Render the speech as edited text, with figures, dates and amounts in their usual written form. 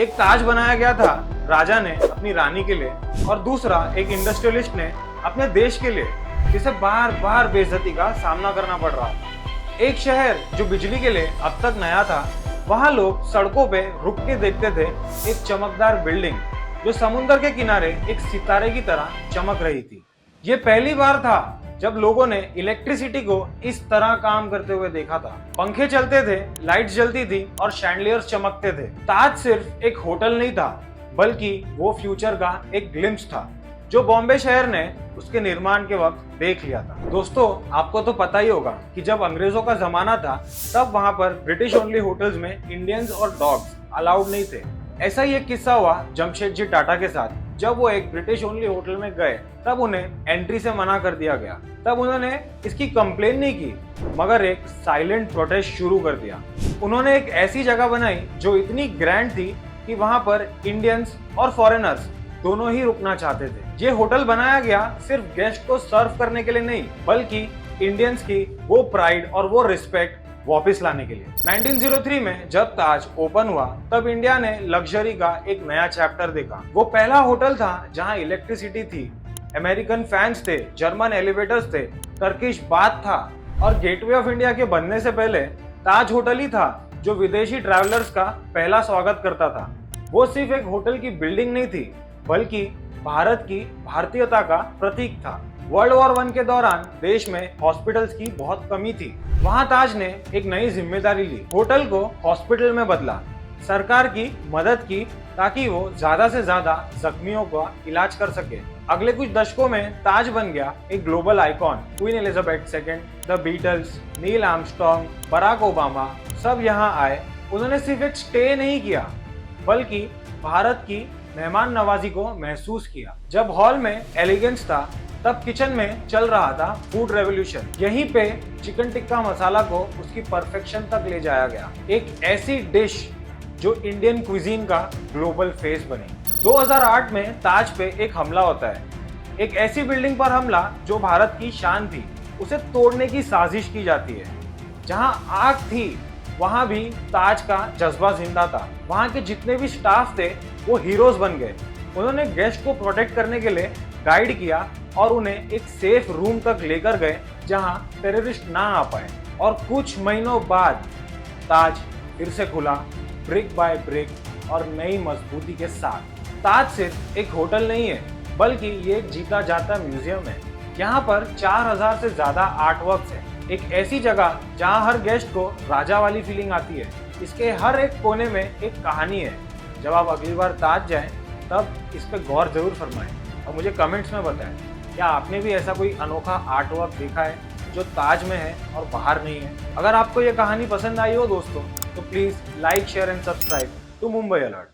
एक ताज बनाया गया था राजा ने अपनी रानी के लिए और दूसरा एक इंडस्ट्रियलिस्ट ने अपने देश के लिए, जिसे बार बार बेइज्जती का सामना करना पड़ रहा था। एक शहर जो बिजली के लिए अब तक नया था, वहाँ लोग सड़कों पे रुक के देखते थे एक चमकदार बिल्डिंग जो समुद्र के किनारे एक सितारे की तरह चमक रही थी। ये पहली बार था जब लोगों ने इलेक्ट्रिसिटी को इस तरह काम करते हुए देखा था। पंखे चलते थे, लाइट्स जलती थी और शैंडलियर्स चमकते थे। ताज सिर्फ एक होटल नहीं था, बल्कि वो फ्यूचर का एक ग्लिम्स था जो बॉम्बे शहर ने उसके निर्माण के वक्त देख लिया था। दोस्तों, आपको तो पता ही होगा कि जब अंग्रेजों का जमाना था तब वहां पर ब्रिटिश ओनली होटल्स में इंडियंस और डॉग्स अलाउड नहीं थे। ऐसा ही एक किस्सा हुआ जमशेदजी टाटा के साथ। जब वो एक ब्रिटिश ओनली होटल में गए तब उन्हें एंट्री से मना कर दिया गया। तब उन्होंने इसकी कंप्लेन नहीं की, मगर एक साइलेंट प्रोटेस्ट शुरू कर दिया। उन्होंने एक ऐसी जगह बनाई जो इतनी ग्रैंड थी कि वहां पर इंडियंस और फॉरेनर्स दोनों ही रुकना चाहते थे। ये होटल बनाया गया सिर्फ गेस्ट को सर्व करने के लिए नहीं, बल्कि इंडियंस की वो प्राइड और वो रिस्पेक्ट वापस लाने के लिए। 1903 में जब ताज ओपन हुआ तब इंडिया ने लग्जरी का एक नया चैप्टर देखा। वो पहला होटल था जहां इलेक्ट्रिसिटी थी, अमेरिकन फैंस थे, जर्मन एलिवेटर्स थे, टर्किश बाथ था और गेटवे ऑफ इंडिया के बनने से पहले ताज होटल ही था जो विदेशी ट्रैवलर्स का पहला स्वागत करता था। वो सिर्फ एक होटल की बिल्डिंग नहीं थी, बल्कि भारत की भारतीयता का प्रतीक था। वर्ल्ड वॉर 1 के दौरान देश में हॉस्पिटल्स की बहुत कमी थी। वहां ताज ने एक नई जिम्मेदारी ली, होटल को हॉस्पिटल में बदला, सरकार की मदद की ताकि वो ज्यादा से ज्यादा जख्मियों का इलाज कर सके। अगले कुछ दशकों में ताज बन गया एक global icon. Queen Elizabeth second, the Beatles, Neil Armstrong, Barack Obama सब यहाँ आए। उन्होंने सिर्फ एक स्टे नहीं किया, बल्कि भारत की मेहमान नवाजी को महसूस किया। जब हॉल में एलिगेंस था तब किचन में चल रहा था फूड रेवोल्यूशन। यहीं पे चिकन टिक्का मसाला को उसकी परफेक्शन तक ले जाया गया, एक ऐसी डिश जो इंडियन क्विजीन का ग्लोबल फेस बनी। 2008 में ताज पे एक हमला होता है, एक ऐसी बिल्डिंग पर हमला जो भारत की शान थी, उसे तोड़ने की साजिश की जाती है। जहां आग थी वहां भी ताज का जज्बा जिंदा था। वहां के जितने भी स्टाफ थे वो हीरोज बन गए। उन्होंने गेस्ट को प्रोटेक्ट करने के लिए गाइड किया और उन्हें एक सेफ रूम तक लेकर गए जहां टेररिस्ट ना आ पाए। और कुछ महीनों बाद ताज फिर से खुला, ब्रिक बाय ब्रिक और नई मजबूती के साथ। ताज सिर्फ एक होटल नहीं है, बल्कि ये एक जीता जाता म्यूजियम है। यहाँ पर 4000 से ज्यादा आर्टवर्क्स है। एक ऐसी जगह जहाँ हर गेस्ट को राजा वाली फीलिंग आती है। इसके हर एक कोने में एक कहानी है। जब आप अगली बार ताज जाएं तब इस पे गौर जरूर फरमाएं और मुझे कमेंट्स में बताएं, क्या आपने भी ऐसा कोई अनोखा आर्टवर्क देखा है जो ताज में है और बाहर नहीं है। अगर आपको ये कहानी पसंद आई हो दोस्तों, तो please like, share and subscribe to Mumbai alert.